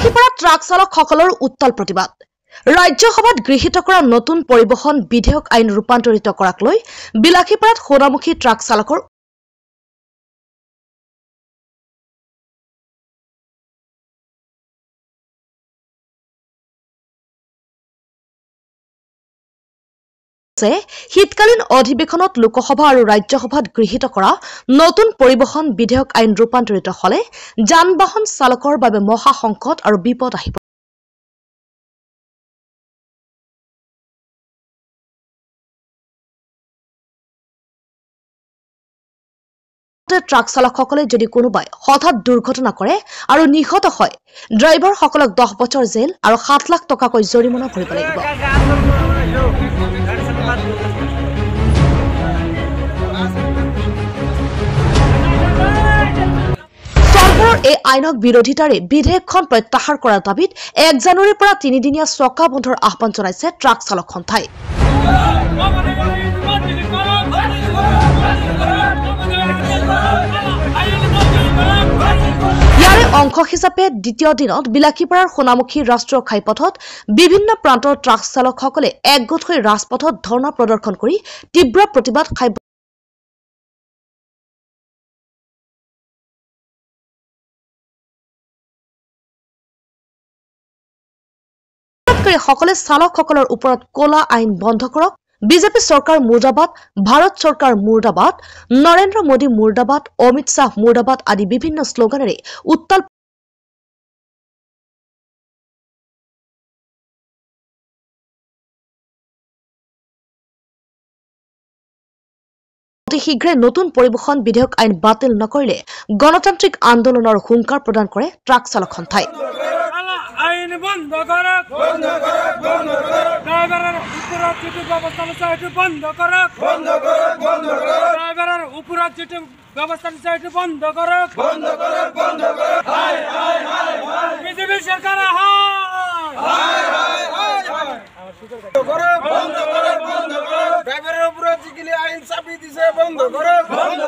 Bilasipara truck চালকসকলৰ উত্তাল প্ৰতিবাদ ৰাজ্যসভাত গৃহীত কৰা নতুন পৰিবহণ বিধেয়ক আইন ৰূপান্তৰিত কৰাক লৈ বিলাসীপাৰাত সোণামুখী ট্ৰাক চালকৰ শীতকালীন অধিৱেশনত লোকসভা আৰু ৰাজ্যসভাত গৃহীত কৰা নতুন পৰিবহণ বিধেয়ক আইন ৰূপান্তৰিত হলে যান বাহন চালকৰ বাবে মহা সংকট আৰু বিপদ আহিব। ট্ৰাক চালকসকলে যদি কোনোবাই হঠাৎ দুৰ্ঘটনা কৰে আৰু নিহত হয় ড্ৰাইভাৰসকলক 10 বছৰ জেল আৰু 7 লাখ টকাকৈ জৰিমনা ভৰিব লাগিব। চৰকাৰৰ এই আইনক বিৰোধিতাৰে বিধেয়কখন প্ৰত্যাহাৰ কৰাৰ দাবীত 1 জানুৱাৰীৰ পৰা 3 দিনীয়া চকা বন্ধৰ আহ্বান জনাইছে ট্ৰাক চালক সন্থাই। ইয়াৰে অংশ হিচাপে দ্বিতীয় দিনত বিলাসীপাৰাৰ সোণামুখী ৰাষ্ট্ৰীয় ঘাইপথত বিভিন্ন প্ৰান্তৰ ট্ৰাক চালকসকলে একগোট হৈ ৰাজপথত ধৰ্ণা প্ৰদৰ্শন কৰি তীব্ৰ প্ৰতিবাদ সকলে চালকসকলৰ ওপৰত কলা আইন বন্ধ কৰক, বিজেপি চৰকাৰ মুৰ্দাবাদ, ভাৰত চৰকাৰ মুৰ্দাবাদ, নৰেন্দ্ৰ মোদী মুৰ্দাবাদ, অমিত শাহ মুৰ্দাবাদ আদি বিভিন্ন শ্লোগানেৰে উত্তাল অতি শীঘ্ৰে নতুন পৰিবহণ বিধেয়ক আইন বাতিল নকৰিলে গণতান্ত্ৰিক আন্দোলনৰ হুংকাৰ প্ৰদান কৰে ট্ৰাক চালক সন্থাই। আইন বন্ধ করক, বন্ধ করক, বন্ধ করক। ড্রাইভারের উপরাত যেটি ব্যবস্থা আছে এটি বন্ধ করক, বন্ধ করক, বন্ধ করক। ড্রাইভারের উপরাত যেটি ব্যবস্থা আছে এটি বন্ধ করক, বন্ধ করক, বন্ধ করক। হায় হায় হায় হায় বিজেপি সরকার হায় হায় হায় হায় বন্ধ করক, বন্ধ করক, বন্ধ করক। ড্রাইভারের উপরাত যেগুলি আইন চাপি দিছে বন্ধ করক, বন্ধ